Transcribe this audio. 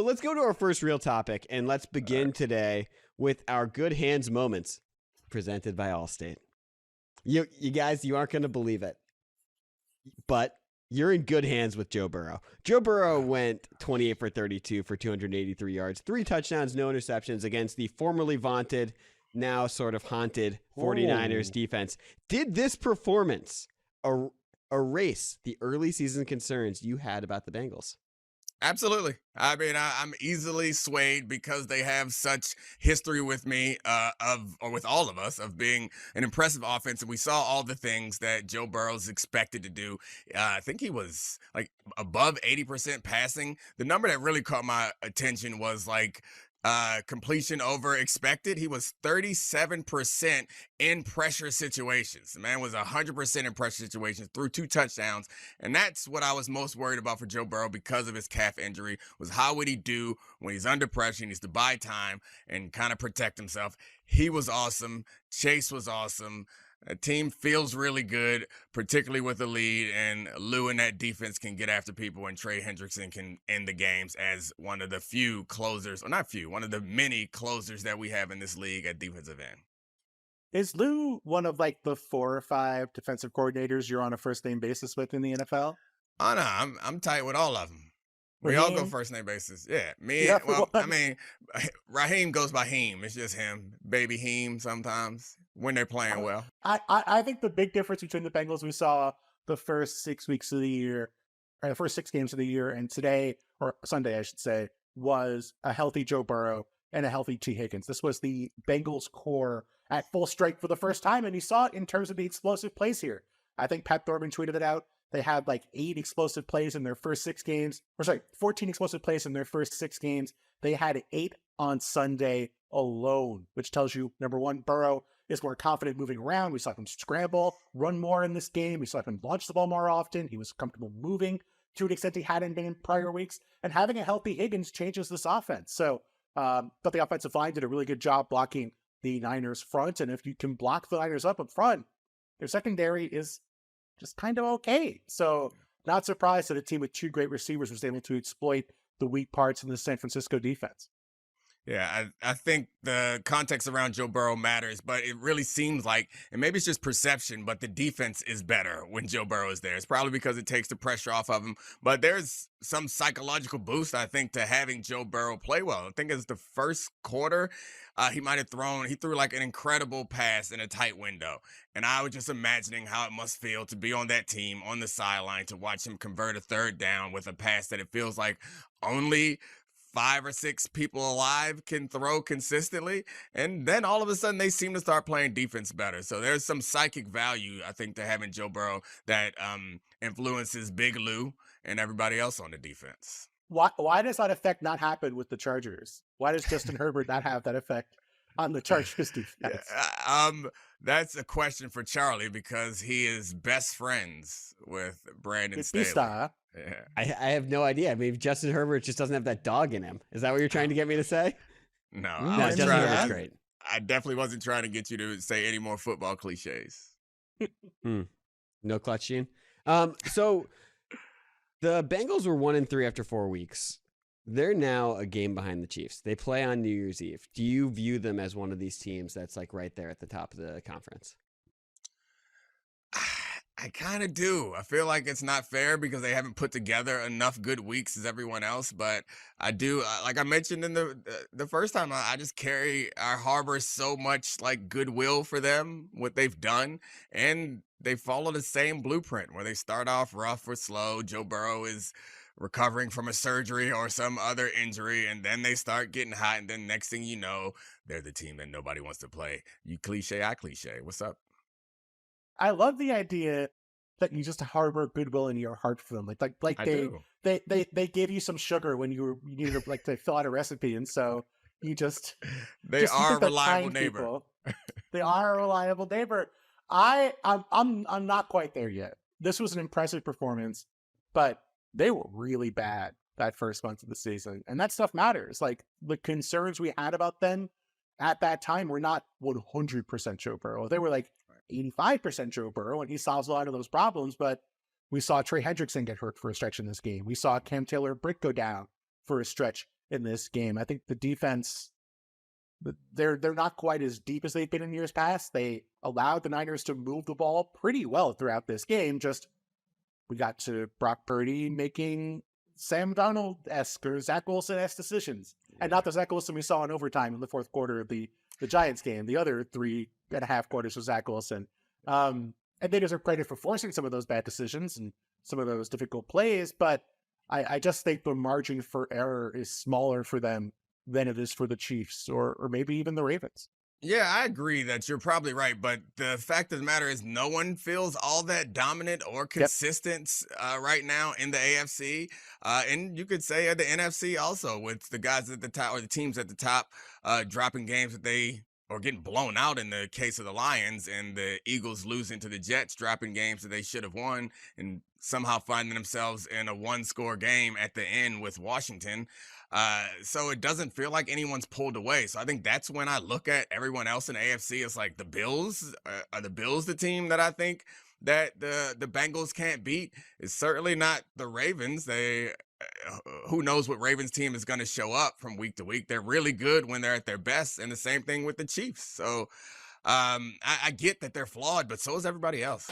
Well, let's go to our first real topic, and let's begin today with our good hands moments presented by Allstate. You guys, you aren't going to believe it, but you're in good hands with Joe Burrow. Joe Burrow went 28 for 32 for 283 yards, 3 touchdowns, no interceptions against the formerly vaunted, now sort of haunted 49ers defense. Did this performance erase the early season concerns you had about the Bengals? Absolutely. I mean, I'm easily swayed because they have such history with me, or with all of us, of being an impressive offense. And we saw all the things that Joe Burrow's expected to do. I think he was like above 80% passing. The number that really caught my attention was like completion over expected. He was 37% in pressure situations. The man was 100% in pressure situations, threw 2 touchdowns. And that's what I was most worried about for Joe Burrow because of his calf injury, was how would he do when he's under pressure? He needs to buy time and kind of protect himself. He was awesome. Chase was awesome. The team feels really good, particularly with the lead, and Lou and that defense can get after people, and Trey Hendrickson can end the games as one of the few closers, or not few, one of the many closers that we have in this league at defensive end. Is Lou one of like the 4 or 5 defensive coordinators you're on a first name basis with in the NFL? Oh no, I'm tight with all of them. We Raheem? all go first name basis. Yeah, me. Yeah, Well, one. I mean, Raheem goes by Heem. It's just him, baby Heem. Sometimes when they're playing well. I think the big difference between the Bengals we saw the first 6 weeks of the year, or the first 6 games of the year, and today, or Sunday, I should say, was a healthy Joe Burrow and a healthy T. Higgins. This was the Bengals core at full strength for the first time, and you saw it in terms of the explosive plays here. I think Pat Thorman tweeted it out. They had like 8 explosive plays in their first 6 games, 14 explosive plays in their first 6 games. They had 8 on Sunday alone, which tells you, number one, Burrow is more confident moving around. We saw him scramble, run more in this game. We saw him launch the ball more often. He was comfortable moving to an extent he hadn't been in prior weeks. And having a healthy Higgins changes this offense. So, but the offensive line did a really good job blocking the Niners front. And if you can block the Niners up front, their secondary is just kind of okay. So not surprised that a team with 2 great receivers was able to exploit the weak parts in the San Francisco defense. Yeah, I think the context around Joe Burrow matters, but it really seems like, and maybe it's just perception, but the defense is better when Joe Burrow is there. It's probably because it takes the pressure off of him, but there's some psychological boost, I think, to having Joe Burrow play well. I think it's the first quarter, he threw like an incredible pass in a tight window. And I was just imagining how it must feel to be on that team on the sideline, to watch him convert a 3rd down with a pass that it feels like only 5 or 6 people alive can throw consistently. And then all of a sudden they seem to start playing defense better. So there's some psychic value, I think, to having Joe Burrow that influences Big Lou and everybody else on the defense. Why does that effect not happen with the Chargers? Why does Justin Herbert not have that effect on the Chargers defense? That's a question for Charlie, because he is best friends with Brandon Staley. Yeah. I have no idea. I mean, Justin Herbert just doesn't have that dog in him. Is that what you're trying to get me to say? No, Justin Herbert's great. I definitely wasn't trying to get you to say any more football cliches. No clutch, Gene. So the Bengals were 1-3 after 4 weeks. They're now a game behind the Chiefs. They play on New Year's Eve. Do you view them as one of these teams that's like right there at the top of the conference? I kind of do. I feel like it's not fair because they haven't put together enough good weeks as everyone else. But I do, like I mentioned in the first time, I just harbor so much like goodwill for them, what they've done. And they follow the same blueprint where they start off rough or slow. Joe Burrow is recovering from a surgery or some other injury, and then they start getting hot. And then next thing you know, they're the team that nobody wants to play. You cliche, I cliche. What's up? I love the idea that you just harbor goodwill in your heart for them. Like they gave you some sugar when you needed to fill out a recipe, and so you just they are a reliable neighbor. They are a reliable neighbor. I'm not quite there yet. This was an impressive performance, but they were really bad that first month of the season, and that stuff matters. Like the concerns we had about them at that time were not 100% Joe Burrow. They were like 85% Joe Burrow, and he solves a lot of those problems. But we saw Trey Hendrickson get hurt for a stretch in this game. We saw Cam Taylor-Britt go down for a stretch in this game. I think the defense, they're not quite as deep as they've been in years past. They allowed the Niners to move the ball pretty well throughout this game. Just we got to Brock Purdy making Sam Darnold-esque or Zach Wilson-esque decisions. And not the Zach Wilson we saw in overtime in the fourth quarter of the Giants game. The other 3.5 quarters was Zach Wilson. And they deserve credit for forcing some of those bad decisions and some of those difficult plays. But I just think the margin for error is smaller for them than it is for the Chiefs or maybe even the Ravens. Yeah, I agree that you're probably right, but the fact of the matter is no one feels all that dominant or consistent right now in the AFC. And you could say at the NFC also, with the guys at the top or the teams at the top dropping games that they or getting blown out in the case of the Lions, and the Eagles losing to the Jets, dropping games that they should have won and somehow finding themselves in a one-score game at the end with Washington. So it doesn't feel like anyone's pulled away. So I think that's when I look at everyone else in the AFC. It's like the Bills. Are the Bills the team that I think that the Bengals can't beat? It's certainly not the Ravens. Who knows what Ravens team is going to show up from week to week. They're really good when they're at their best, and the same thing with the Chiefs. So I get that they're flawed, but so is everybody else.